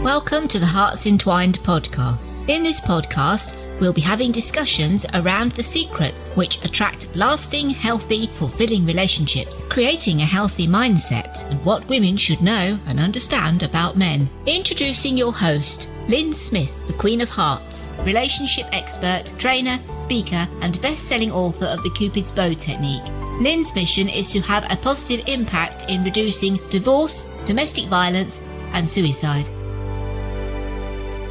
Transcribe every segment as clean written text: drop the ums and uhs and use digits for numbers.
Welcome to the HEARTS Entwined podcast. In this podcast, we'll be having discussions around the secrets which attract lasting, healthy, fulfilling relationships, creating a healthy mindset, and what women should know and understand about men. Introducing your host, Lyn Smith, the Queen of Hearts, relationship expert, trainer, speaker, and best-selling author of the Cupid's Bow technique. Lyn's mission is to have a positive impact in reducing divorce, domestic violence, and suicide.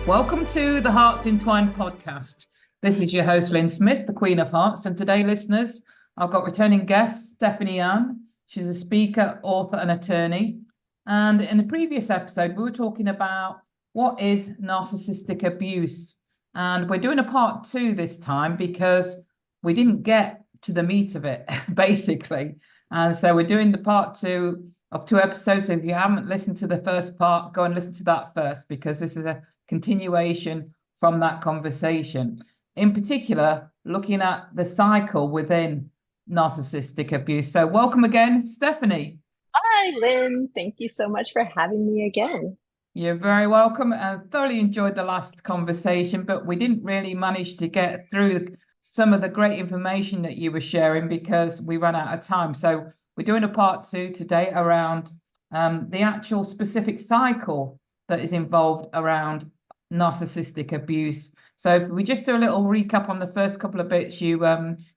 Welcome to the HEARTS Entwined podcast. This is your host, Lyn Smith, the Queen of Hearts. And today, listeners, I've got returning guest, Stephany Ann. She's a speaker, author, and attorney. And in the previous episode, we were talking about what is narcissistic abuse. And we're doing a part 2 this time because we didn't get to the meat of it, basically. And so we're doing the part 2 of 2 episodes. So if you haven't listened to the first part, go and listen to that first, because this is a continuation from that conversation. In particular, looking at the cycle within narcissistic abuse. So welcome again, Stephany. Hi, Lyn. Thank you so much for having me again. You're very welcome. I thoroughly enjoyed the last conversation, but we didn't really manage to get through some of the great information that you were sharing because we ran out of time. So we're doing a part 2 today around the actual specific cycle that is involved around narcissistic abuse. So if we just do a little recap on the first couple of bits you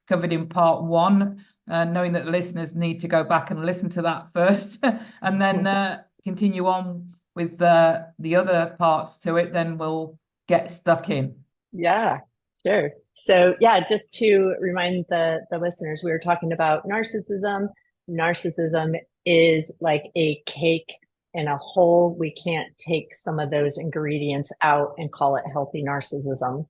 covered in part 1, knowing that the listeners need to go back and listen to that first, and then continue on with the other parts to it, then we'll get stuck in. Yeah, sure. So yeah, just to remind the listeners, we were talking about narcissism. Narcissism is like a cake in a whole. We can't take some of those ingredients out and call it healthy narcissism.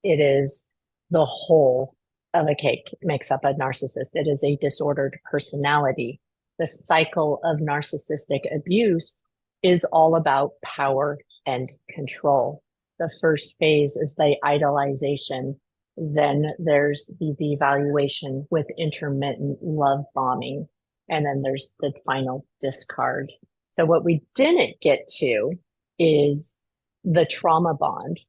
It is the whole of a cake. It makes up a narcissist. It is a disordered personality. The cycle of narcissistic abuse is all about power and control. The first phase is the idealization. Then there's the devaluation with intermittent love bombing. And then there's the final discard. So what we didn't get to is the trauma bond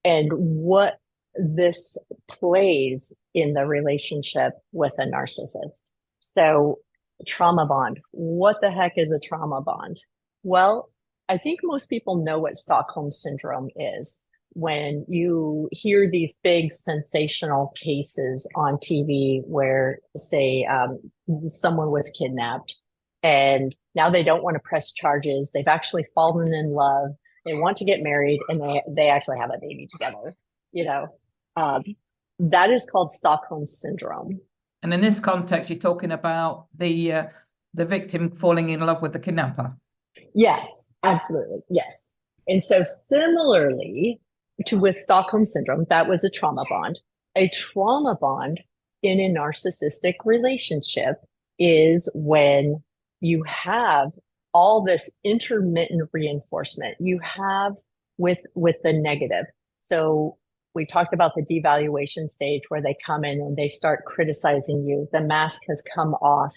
and what this plays in the relationship with a narcissist. So trauma bond, what the heck is a trauma bond? Well, I think most people know what Stockholm Syndrome is. When you hear these big sensational cases on TV where, say, someone was kidnapped and now they don't want to press charges. They've actually fallen in love. They want to get married and they actually have a baby together. That is called Stockholm Syndrome. And in this context, you're talking about the victim falling in love with the kidnapper. Yes, absolutely. Yes. And so similarly, with Stockholm Syndrome, that was a trauma bond. A trauma bond in a narcissistic relationship is when you have all this intermittent reinforcement you have with the negative. So we talked about the devaluation stage where they come in and they start criticizing you. The mask has come off.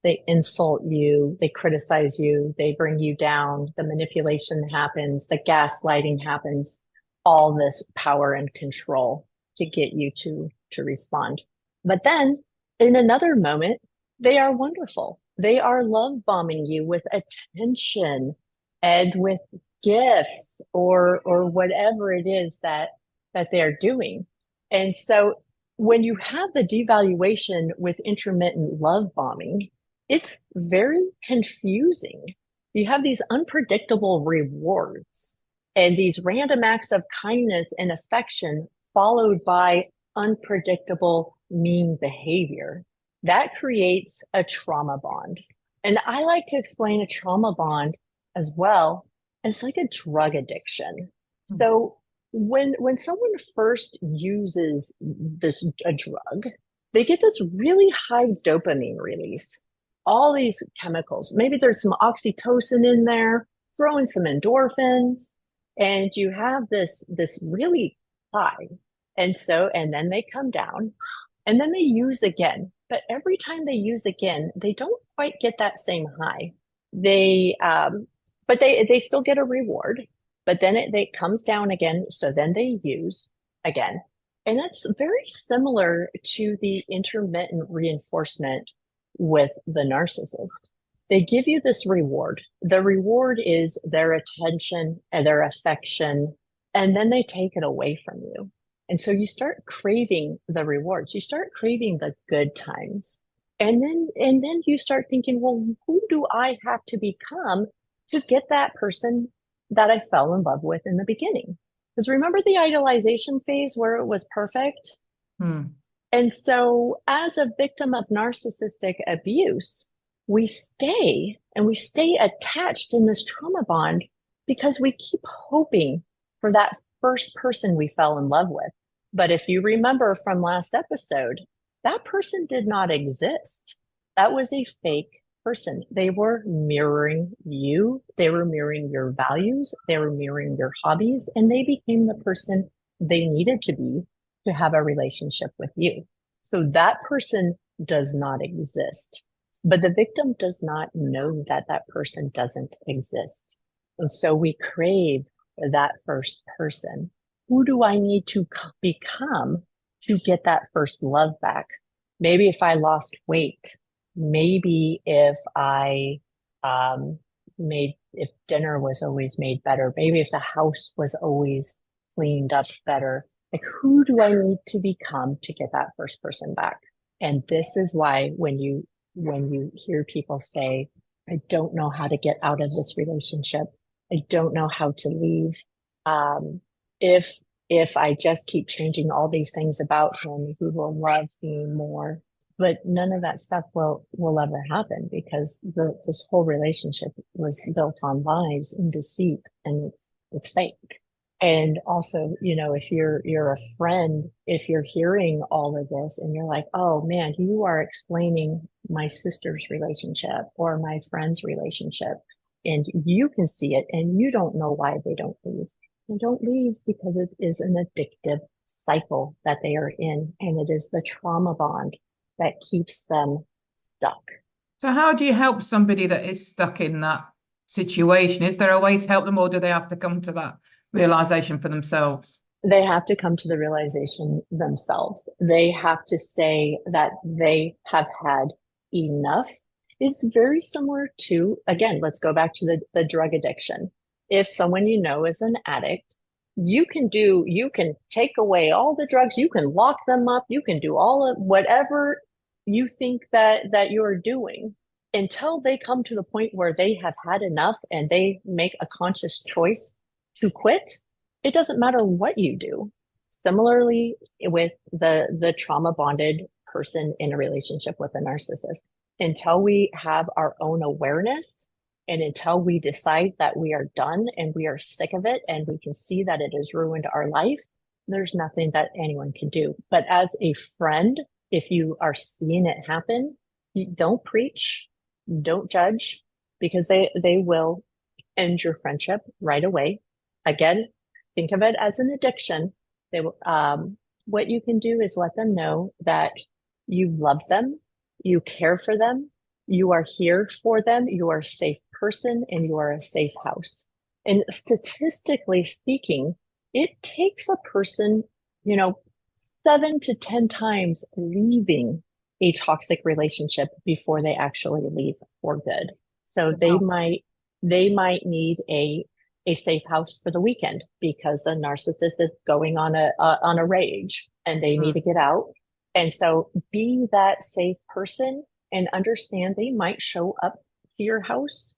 They insult you. They criticize you. They bring you down. The manipulation happens. The gaslighting happens. All this power and control to get you to respond. But then in another moment, they are wonderful. They are love bombing you with attention and with gifts or whatever it is that they're doing. And so when you have the devaluation with intermittent love bombing, it's very confusing. You have these unpredictable rewards and these random acts of kindness and affection followed by unpredictable mean behavior. That creates a trauma bond. And I like to explain a trauma bond as well as like a drug addiction. So when someone first uses a drug, they get this really high dopamine release, all these chemicals. Maybe there's some oxytocin in there, throw in some endorphins, and you have this really high. And then they come down and then they use again. But every time they use again, they don't quite get that same high. They but they still get a reward, but then it comes down again. So then they use again. And that's very similar to the intermittent reinforcement with the narcissist. They give you this reward. The reward is their attention and their affection, and then they take it away from you. And so you start craving the rewards. You start craving the good times. And then you start thinking, well, who do I have to become to get that person that I fell in love with in the beginning? Because remember the idealization phase where it was perfect? And so as a victim of narcissistic abuse, we stay attached in this trauma bond because we keep hoping for that first person we fell in love with. But if you remember from last episode, that person did not exist. That was a fake person. They were mirroring you. They were mirroring your values. They were mirroring your hobbies, and they became the person they needed to be to have a relationship with you. So that person does not exist, but the victim does not know that that person doesn't exist. And so we crave that first person. Who do I need to become to get that first love back? Maybe if I lost weight, maybe if I if dinner was always made better, maybe if the house was always cleaned up better, like who do I need to become to get that first person back? And this is why when you hear people say, I don't know how to get out of this relationship, I don't know how to leave. If I just keep changing all these things about him, he will love me more. But none of that stuff will ever happen because this whole relationship was built on lies and deceit, and it's fake. And also, if you're a friend, if you're hearing all of this and you're like, oh man, you are explaining my sister's relationship or my friend's relationship, and you can see it and you don't know why they don't leave. They don't leave because it is an addictive cycle that they are in, and it is the trauma bond that keeps them stuck. So how do you help somebody that is stuck in that situation? Is there a way to help them, or do they have to come to that realization for themselves? They have to come to the realization themselves. They have to say that they have had enough. It's very similar to, again, let's go back to the drug addiction. If someone is an addict, you can take away all the drugs, you can lock them up, you can do all of whatever you think that you're doing until they come to the point where they have had enough and they make a conscious choice to quit. It doesn't matter what you do. Similarly with the trauma bonded person in a relationship with a narcissist, until we have our own awareness and until we decide that we are done and we are sick of it and we can see that it has ruined our life, there's nothing that anyone can do. But as a friend, if you are seeing it happen, don't preach, don't judge, because they will end your friendship right away. Again, think of it as an addiction. They will, what you can do is let them know that you love them, you care for them, you are here for them, you are a safe person, and you are a safe house. And statistically speaking, it takes a person, 7 to 10 times leaving a toxic relationship before they actually leave for good. So they might need a safe house for the weekend because the narcissist is going on a rage and they need to get out. And so be that safe person and understand they might show up to your house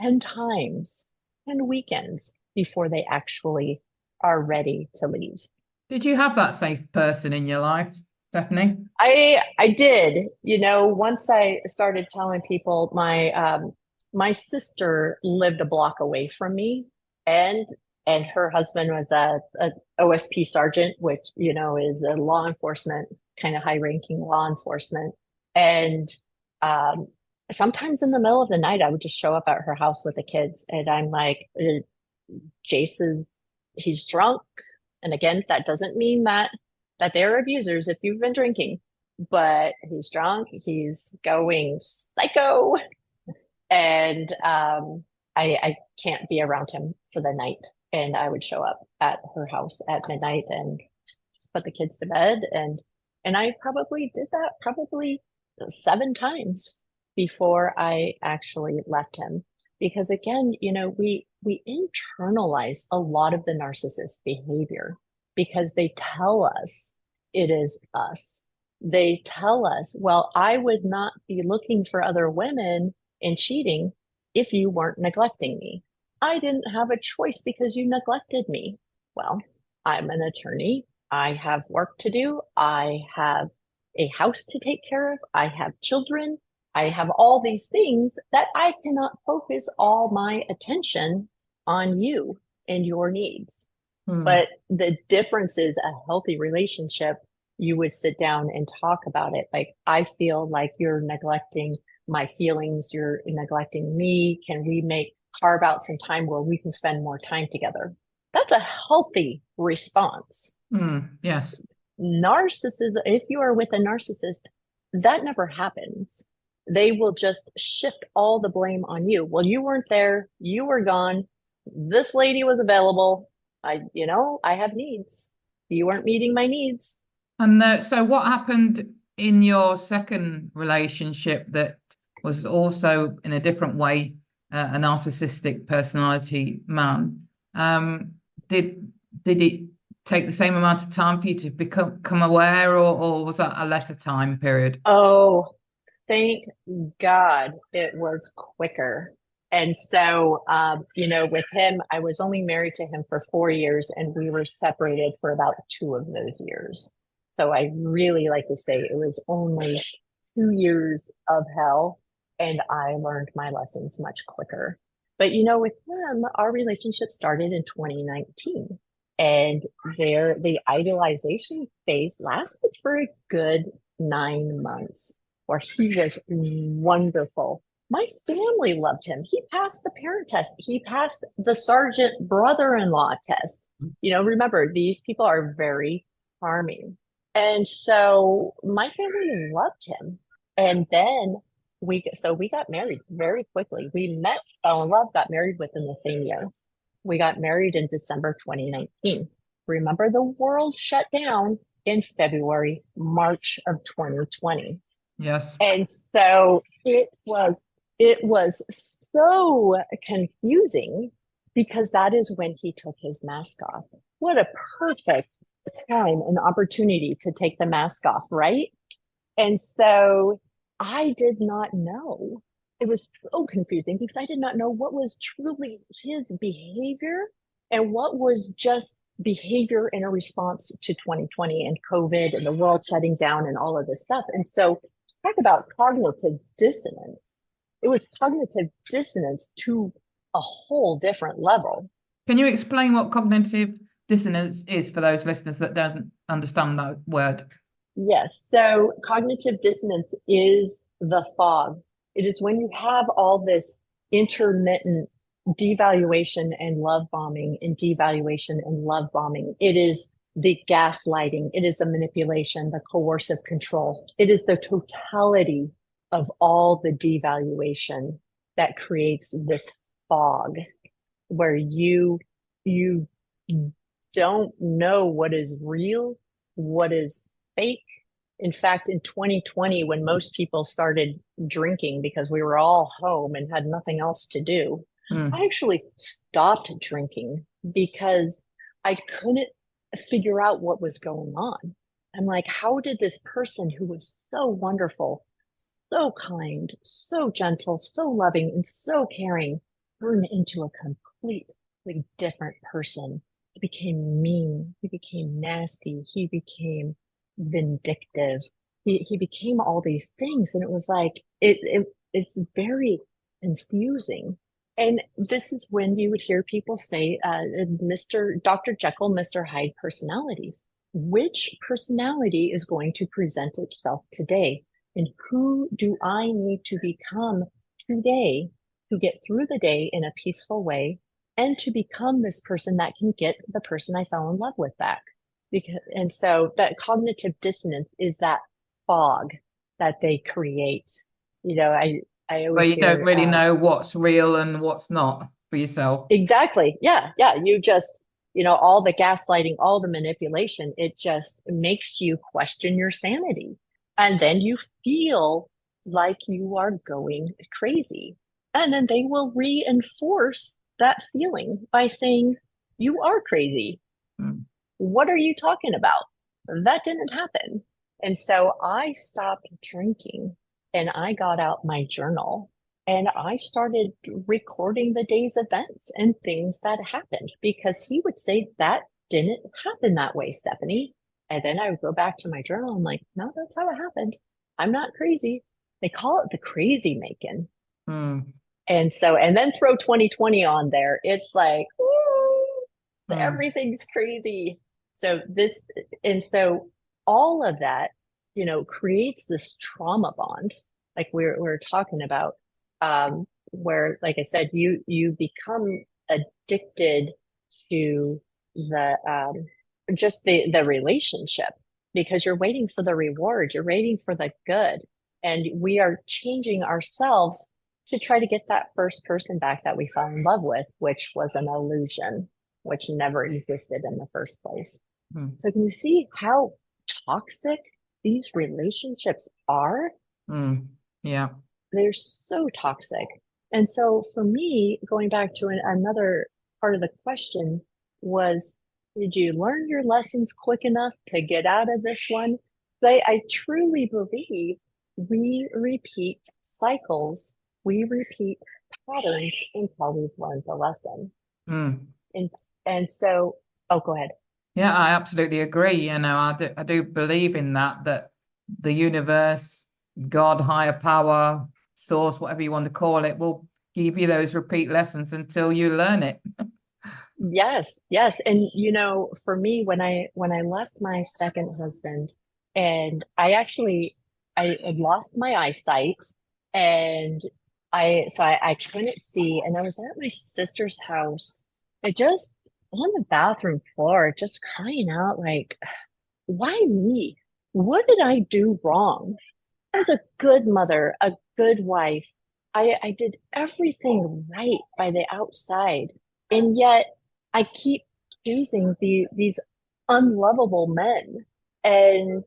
10 times, 10 weekends before they actually are ready to leave. Did you have that safe person in your life, Stephany? I did. Once I started telling people my sister lived a block away from me, and her husband was a OSP sergeant, which is a law enforcement, kind of high-ranking law enforcement. And sometimes in the middle of the night, I would just show up at her house with the kids, and I'm like, he's drunk. And again, that doesn't mean that they're abusers if you've been drinking, but he's drunk, he's going psycho. And I can't be around him for the night. And I would show up at her house at midnight and put the kids to bed. And I probably did that probably 7 times before I actually left him. Because again, we internalize a lot of the narcissist behavior because they tell us it is us. They tell us, well, I would not be looking for other women and cheating if you weren't neglecting me. I didn't have a choice because you neglected me. Well, I'm an attorney. I have work to do. I have a house to take care of. I have children. I have all these things that I cannot focus all my attention on you and your needs. But the difference is a healthy relationship. You would sit down and talk about it. Like, I feel like you're neglecting my feelings. You're neglecting me. Can we carve out some time where we can spend more time together? That's a healthy response. Yes. Narcissism, if you are with a narcissist, that never happens. They will just shift all the blame on you. Well, you weren't there. You were gone. This lady was available. I have needs. You weren't meeting my needs. And so what happened in your second relationship that was also in a different way, a narcissistic personality man? Did it take the same amount of time for you to become aware, or was that a lesser time period? Oh, thank God it was quicker. And so, with him, I was only married to him for 4 years and we were separated for about 2 of those years. So I really like to say it was only 2 years of hell and I learned my lessons much quicker. But, with him, our relationship started in 2019 and the idealization phase lasted for a good 9 months where he was wonderful. My family loved him. He passed the parent test. He passed the sergeant brother-in-law test. Remember, these people are very charming. And so my family loved him. And then we got married very quickly. We met, fell in love, got married within the same year. We got married in December 2019. Remember, the world shut down in March of 2020. Yes. And so it was so confusing because that is when he took his mask off. What a perfect time and opportunity to take the mask off, right? And so I did not know. It was so confusing because I did not know what was truly his behavior and what was just behavior in a response to 2020 and COVID and the world shutting down and all of this stuff. And so talk about cognitive dissonance. It was cognitive dissonance to a whole different level. Can you explain what cognitive dissonance is for those listeners that don't understand that word? Yes. So cognitive dissonance is the fog. It is when you have all this intermittent devaluation and love bombing and devaluation and love bombing. It is the gaslighting. It is the manipulation, the coercive control. It is the totality of all the devaluation that creates this fog where you don't know what is real, what is fake. In fact, in 2020, when most people started drinking because we were all home and had nothing else to do, I actually stopped drinking because I couldn't figure out what was going on. I'm like, how did this person who was so wonderful, so kind, so gentle, so loving, and so caring turn into a completely different person? He became mean. He became nasty. He became vindictive. He became all these things. And it was like, it's very confusing. And this is when you would hear people say, Dr. Jekyll, Mr. Hyde personalities. Which personality is going to present itself today? And who do I need to become today to get through the day in a peaceful way and to become this person that can get the person I fell in love with back? And so that cognitive dissonance is that fog that they create. I Where always you don't hear, really know what's real and what's not for yourself. exactly. Yeah. Yeah. You just, all the gaslighting, all the manipulation, it just makes you question your sanity. And then you feel like you are going crazy. And then they will reinforce that feeling by saying, you are crazy. Mm. What are you talking about? That didn't happen. And so I stopped drinking and I got out my journal and I started recording the day's events and things that happened because he would say that didn't happen that way, Stephany. And then I would go back to my journal. I'm like, no, that's how it happened. I'm not crazy. They call it the crazy making. Mm. And so, and then throw 2020 on there. It's like, woo, everything's crazy. So so all of that, creates this trauma bond, like we're talking about, where, like I said, you become addicted to the just the relationship because you're waiting for the reward, you're waiting for the good, and we are changing ourselves to try to get that first person back that we fell in love with, which was an illusion, which never existed in the first place. So can you see how toxic these relationships are? Yeah. They're so toxic. And so for me, going back to another part of the question was, did you learn your lessons quick enough to get out of this one? I truly believe we repeat cycles, we repeat patterns until we've learned the lesson. And so, oh, go ahead. Yeah, I absolutely agree. I do believe in that the universe, God, higher power, source, whatever you want to call it, will give you those repeat lessons until you learn it. Yes. And for me, when I left my second husband, and I had lost my eyesight, and I couldn't see, and I was at my sister's house. I just on the bathroom floor, just crying out like, why me? What did I do wrong? I was a good mother, a good wife. I did everything right by the outside. And yet I keep choosing these unlovable men and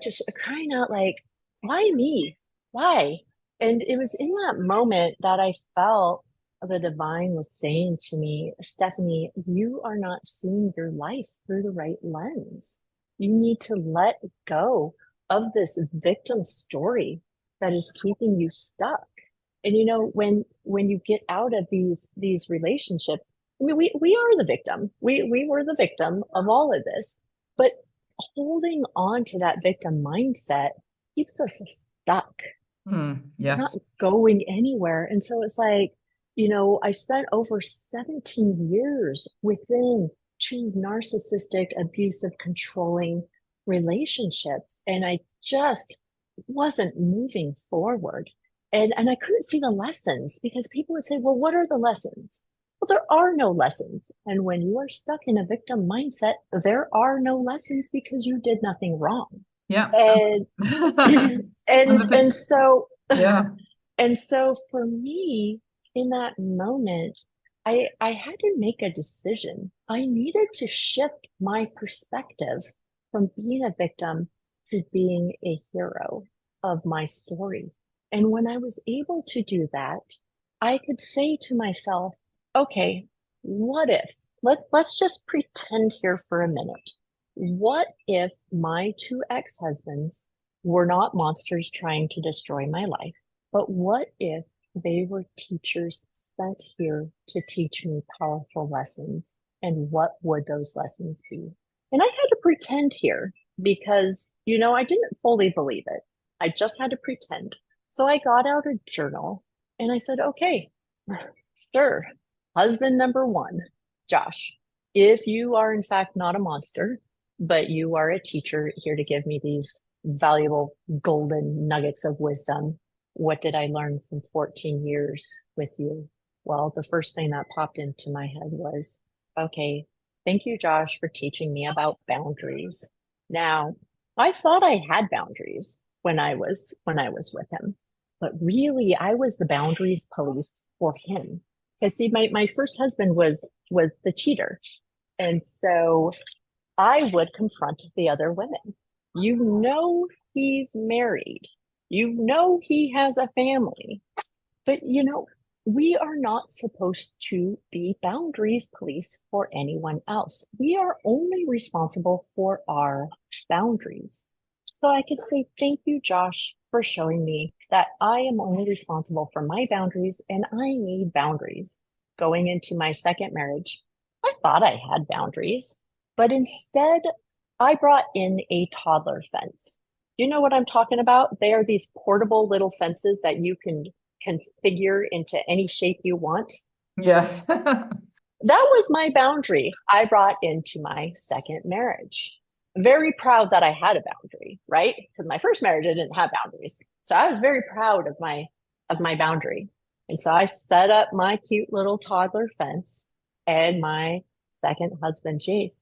just crying out like, why me? Why? And it was in that moment that I felt the divine was saying to me, Stephany, you are not seeing your life through the right lens. You need to let go of this victim story that is keeping you stuck. And when you get out of these relationships, I mean, we are the victim. We were the victim of all of this, but holding on to that victim mindset keeps us stuck. Yes. Not going anywhere. And so it's like, I spent over 17 years within two narcissistic, abusive, controlling relationships. And I just wasn't moving forward. And I couldn't see the lessons because people would say, well, what are the lessons? Well, there are no lessons. And when you are stuck in a victim mindset, there are no lessons because you did nothing wrong. Yeah. And so, yeah. And so for me, in that moment, I had to make a decision. I needed to shift my perspective from being a victim to being a hero of my story. And when I was able to do that, I could say to myself, okay, what if, let's just pretend here for a minute. What if my two ex-husbands were not monsters trying to destroy my life? But what if they were teachers sent here to teach me powerful lessons? And what would those lessons be? And I had to pretend here because, I didn't fully believe it. I just had to pretend. So I got out a journal and I said, okay, sure. Husband number one, Josh, if you are in fact not a monster, but you are a teacher here to give me these valuable golden nuggets of wisdom, what did I learn from 14 years with you? Well, the first thing that popped into my head was, okay, thank you, Josh, for teaching me about boundaries. Now, I thought I had boundaries when I was with him, But really, I was the boundaries police for him. Because see, my first husband was the cheater. And so I would confront the other women. You know he's married. You know he has a family. But we are not supposed to be boundaries police for anyone else. We are only responsible for our boundaries. So I could say, thank you, Josh, for showing me that I am only responsible for my boundaries and I need boundaries. Going into my second marriage, I thought I had boundaries, but instead I brought in a toddler fence. You know what I'm talking about? They are these portable little fences that you can configure into any shape you want. Yes. That was my boundary I brought into my second marriage. Very proud that I had a boundary, right? Because my first marriage, I didn't have boundaries. So I was very proud of my boundary. And so I set up my cute little toddler fence, and my second husband, Jace,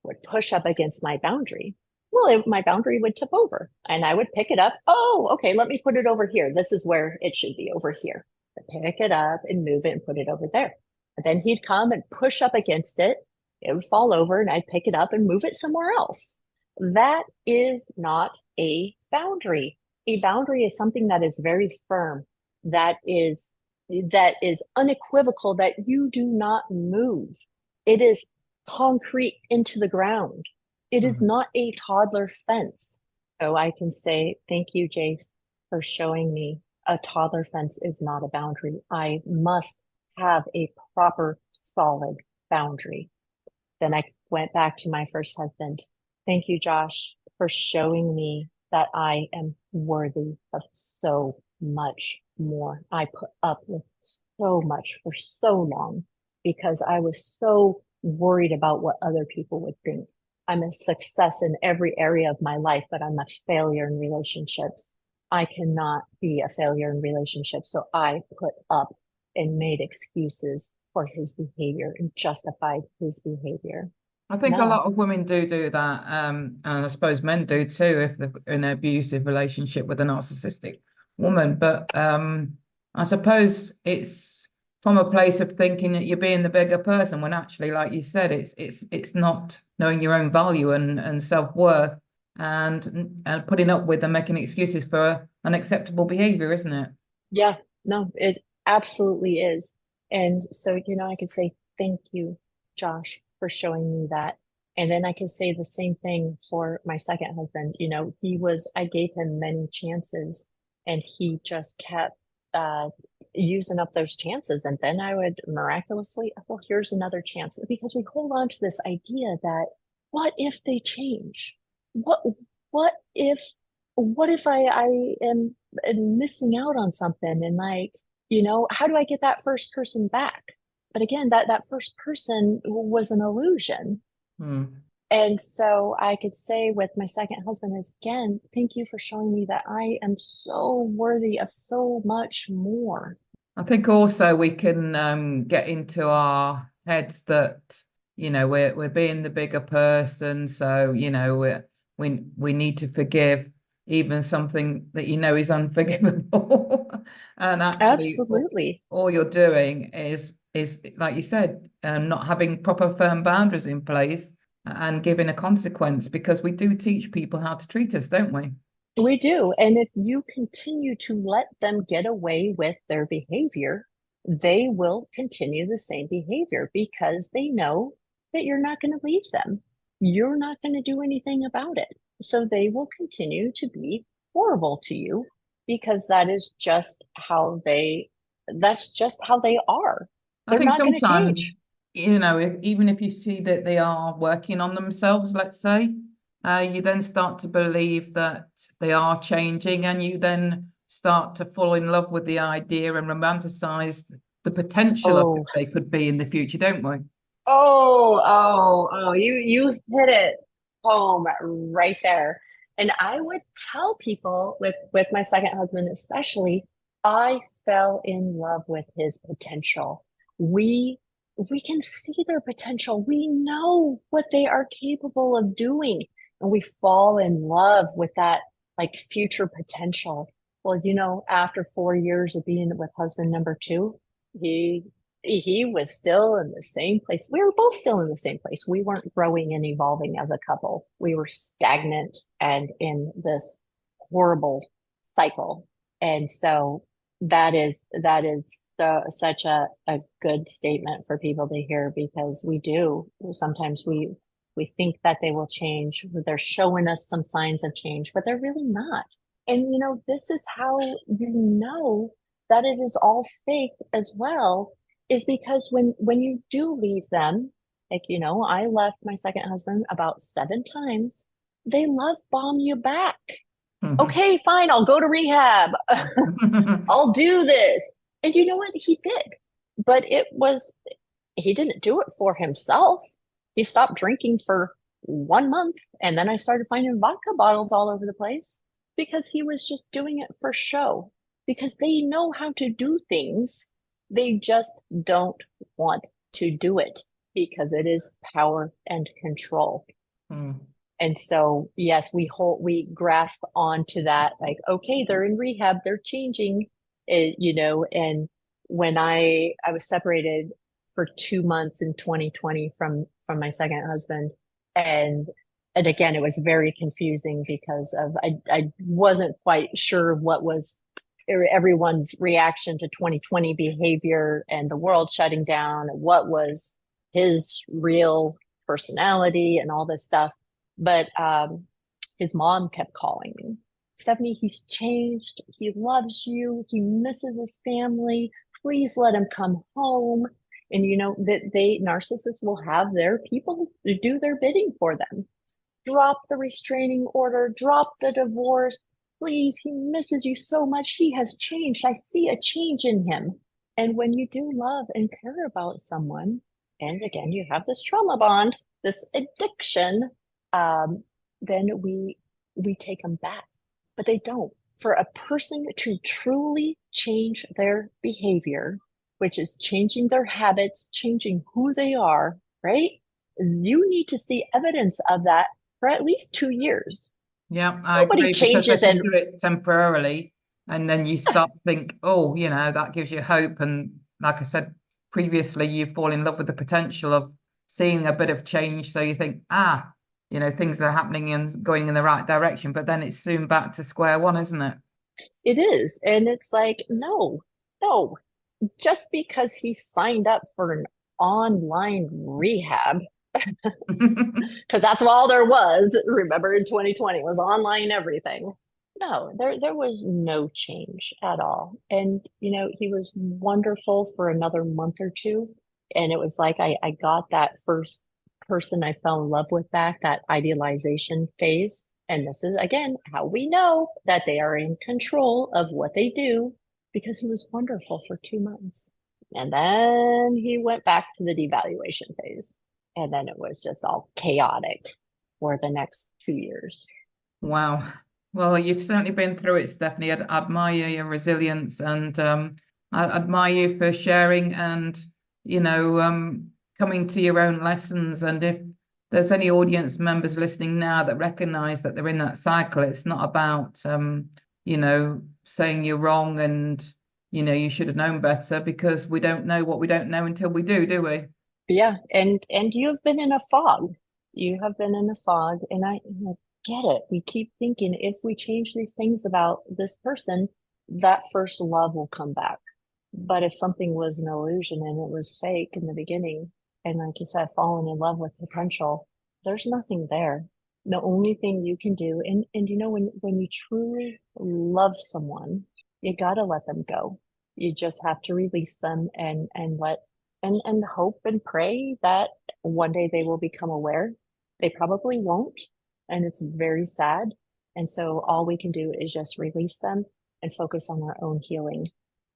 would push up against my boundary. Well, my boundary would tip over and I would pick it up. Oh, okay, let me put it over here. This is where it should be, over here. I'd pick it up and move it and put it over there. And then he'd come and push up against it. It would fall over and I'd pick it up and move it somewhere else. That is not a boundary. A boundary is something that is very firm, that is unequivocal, that you do not move. It is concrete into the ground. It is not a toddler fence. So I can say, thank you, Jace, for showing me a toddler fence is not a boundary. I must have a proper, solid boundary. Then I went back to my first husband. Thank you, Josh, for showing me that I am worthy of so much more. I put up with so much for so long because I was so worried about what other people would think. I'm a success in every area of my life, but I'm a failure in relationships. I cannot be a failure in relationships. So I put up and made excuses for his behavior and justified his behavior. I think a lot of women do that. And I suppose men do too, if they're in an abusive relationship with a narcissistic woman. But I suppose it's from a place of thinking that you're being the bigger person, when actually, like you said, it's not knowing your own value and self-worth and putting up with and making excuses for unacceptable behavior, isn't it? Yeah, no, it absolutely is. And so, I could say, thank you, Josh, for showing me that. And then I can say the same thing for my second husband. I gave him many chances and he just kept using up those chances. And then I would miraculously, well, here's another chance, because we hold on to this idea that what if they change? What if I am missing out on something? And how do I get that first person back? But again, that first person was an illusion. And so I could say with my second husband is, again, thank you for showing me that I am so worthy of so much more. I think also we can get into our heads that, we're being the bigger person. So, we need to forgive even something that is unforgivable. And actually, absolutely, all you're doing is like you said, not having proper firm boundaries in place and giving a consequence, because we do teach people how to treat us, don't we? We do. And if you continue to let them get away with their behavior, they will continue the same behavior because they know that you're not going to leave them. You're not going to do anything about it. So they will continue to be horrible to you because that's just how they are. They're not going to change. Even if you see that they are working on themselves, let's say, you then start to believe that they are changing, and you then start to fall in love with the idea and romanticize the potential of what they could be in the future, don't we? You hit it home right there. And I would tell people with my second husband especially, I fell in love with his potential. We can see their potential. We know what they are capable of doing. And we fall in love with that future potential. Well, after 4 years of being with husband number 2, he was still in the same place. We were both still in the same place. We weren't growing and evolving as a couple. We were stagnant and in this horrible cycle. And so that is such a good statement for people to hear, because sometimes we think that they will change. They're showing us some signs of change, but they're really not. And this is how that it is all fake as well, is because when you do leave them, like, I left my second husband about 7 times. They love bomb you back. Mhm. Okay, fine, I'll go to rehab. I'll do this. And you know what? He did. But he didn't do it for himself. He stopped drinking for 1 month. And then I started finding vodka bottles all over the place, because he was just doing it for show, because they know how to do things. They just don't want to do it because it is power and control. Mm. And so, yes, we grasp onto that, like, okay, they're in rehab, they're changing, and when I was separated for 2 months in 2020 from my second husband. And again, it was very confusing because I wasn't quite sure what was everyone's reaction to 2020 behavior and the world shutting down, and what was his real personality and all this stuff. But his mom kept calling me, Stephany, he's changed. He loves you. He misses his family. Please let him come home. And that narcissists will have their people do their bidding for them. Drop the restraining order, drop the divorce. Please, he misses you so much. He has changed. I see a change in him. And when you do love and care about someone, and again, you have this trauma bond, this addiction, then we take them back. But they don't. For a person to truly change their behavior, which is changing their habits, changing who they are, right? You need to see evidence of that for at least 2 years. Yeah, I Nobody agree, changes because they and can do it temporarily, and then you start to think, oh, that gives you hope. And like I said previously, you fall in love with the potential of seeing a bit of change. So you think, things are happening and going in the right direction, but then it's soon back to square one, isn't it? it is. And it's like, no, just because he signed up for an online rehab, because that's all there was, remember, in 2020 was online everything. No, there was no change at all. And he was wonderful for another month or 2, and it was like I got that first person I fell in love with back, that idealization phase. And this is again how we know that they are in control of what they do, because he was wonderful for 2 months, and then he went back to the devaluation phase. And then it was just all chaotic for the next 2 years. Wow. Well, you've certainly been through it, Stephany. I admire your resilience, and I admire you for sharing and, coming to your own lessons. And if there's any audience members listening now that recognize that they're in that cycle, it's not about, saying you're wrong and, you should have known better, because we don't know what we don't know until we do we? Yeah. And you've been in a fog. You have been in a fog. And I get it. We keep thinking if we change these things about this person, that first love will come back. But if something was an illusion and it was fake in the beginning, and like you said, falling in love with potential, there's nothing there. The only thing you can do, and when you truly love someone, you gotta let them go. You just have to release them and let and hope and pray that one day they will become aware. They probably won't, and it's very sad. And so all we can do is just release them and focus on our own healing.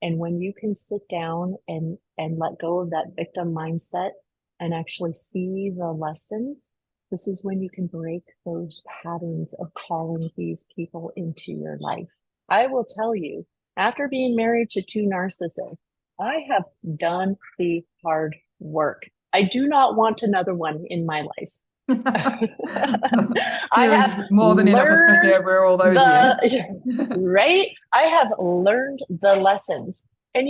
And when you can sit down and let go of that victim mindset and actually see the lessons, this is when you can break those patterns of calling these people into your life. I will tell you, after being married to 2 narcissists, I have done the hard work. I do not want another one in my life. I have more than enough, especially over all those years. Right? I have learned the lessons. And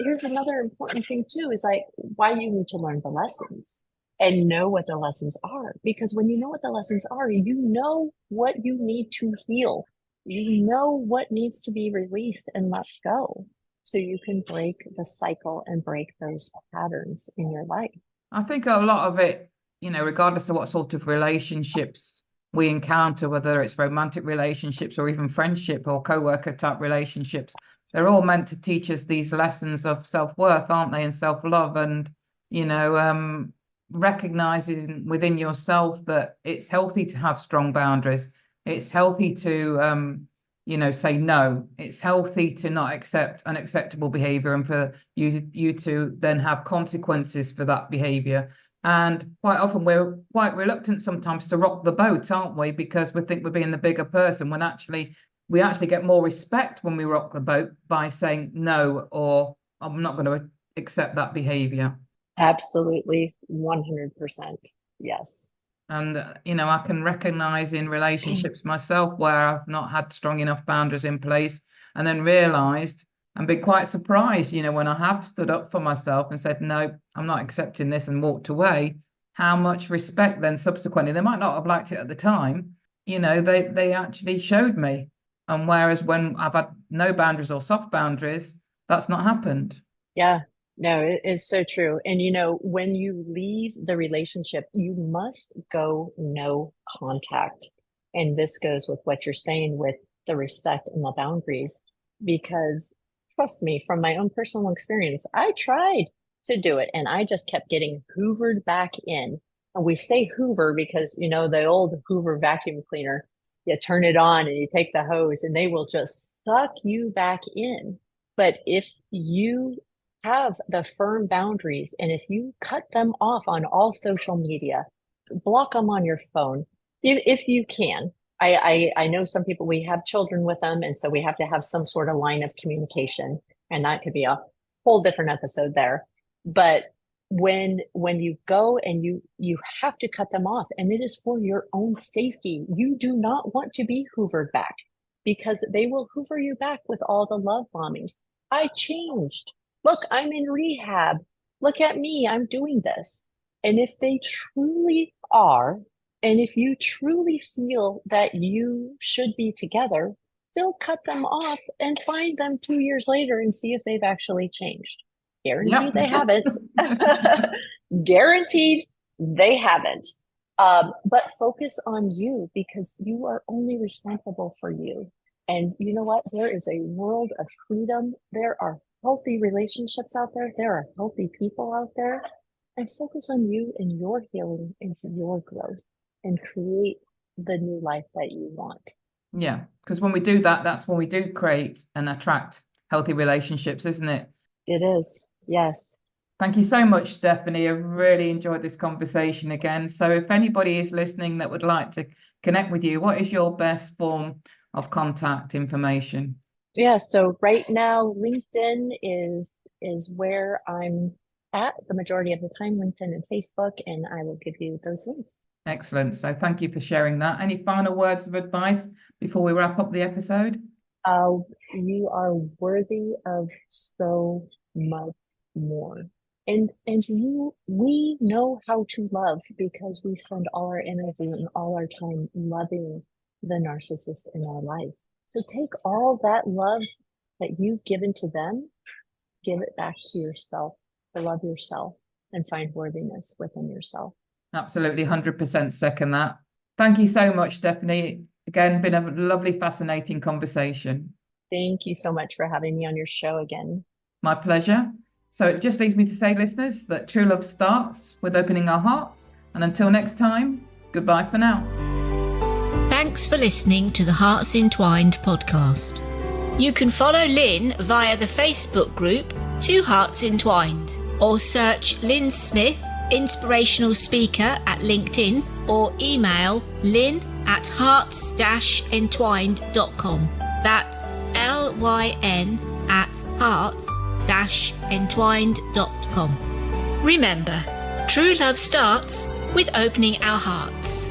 here's another important thing too, is like why you need to learn the lessons and know what the lessons are. Because when you know what the lessons are, you know what you need to heal. You know what needs to be released and let go. So you can break the cycle and break those patterns in your life. I think a lot of it, regardless of what sort of relationships we encounter, whether it's romantic relationships or even friendship or co-worker type relationships, they're all meant to teach us these lessons of self-worth, aren't they? And self-love, and, recognizing within yourself that it's healthy to have strong boundaries. It's healthy to, say no. It's healthy to not accept unacceptable behavior and for you to then have consequences for that behavior. And quite often we're quite reluctant sometimes to rock the boat, aren't we? Because we think we're being the bigger person, when we actually get more respect when we rock the boat by saying no, or I'm not going to accept that behavior. Absolutely. 100%. Yes. And, I can recognize in relationships myself where I've not had strong enough boundaries in place, and then realized and been quite surprised, when I have stood up for myself and said, no, I'm not accepting this, and walked away, how much respect then subsequently, they might not have liked it at the time, they actually showed me. And whereas when I've had no boundaries or soft boundaries, that's not happened. Yeah. No, it's so true. And, when you leave the relationship, you must go no contact. And this goes with what you're saying with the respect and the boundaries, because trust me, from my own personal experience, I tried to do it and I just kept getting hoovered back in. And we say hoover because, the old Hoover vacuum cleaner, you turn it on and you take the hose and they will just suck you back in. But if you have the firm boundaries, and if you cut them off on all social media, block them on your phone if you can. I know some people, we have children with them, and so we have to have some sort of line of communication, and that could be a whole different episode there. But when you go and you have to cut them off, and it is for your own safety. You do not want to be hoovered back, because they will hoover you back with all the love bombing. I changed. Look, I'm in rehab. Look at me. I'm doing this. And if they truly are, and if you truly feel that you should be together, still cut them off and find them 2 years later and see if they've actually changed. Guaranteed they haven't. Guaranteed they haven't. But focus on you, because you are only responsible for you. And you know what? There is a world of freedom. There are healthy relationships out there. There are healthy people out there. And focus on you and your healing and your growth, and create the new life that you want. Yeah, because when we do that, that's when we do create and attract healthy relationships, isn't it? It is. Yes. Thank you so much, Stephany. I've really enjoyed this conversation again. So if anybody is listening that would like to connect with you, what is your best form of contact information? Yeah, so right now, LinkedIn is where I'm at the majority of the time, LinkedIn and Facebook, and I will give you those links. Excellent. So thank you for sharing that. Any final words of advice before we wrap up the episode? You are worthy of so much more. And we know how to love, because we spend all our energy and all our time loving the narcissist in our life. So take all that love that you've given to them, give it back to yourself, to love yourself and find worthiness within yourself. Absolutely, 100% second that. Thank you so much, Stephany. Again, been a lovely, fascinating conversation. Thank you so much for having me on your show again. My pleasure. So it just leaves me to say, listeners, that true love starts with opening our hearts. And until next time, goodbye for now. Thanks for listening to the Hearts Entwined podcast. You can follow Lyn via the Facebook group 2 Hearts Entwined, or search Lyn Smith, inspirational speaker, at LinkedIn, or email lyn@hearts-entwined.com. That's LYN@hearts-entwined.com. Remember, true love starts with opening our hearts.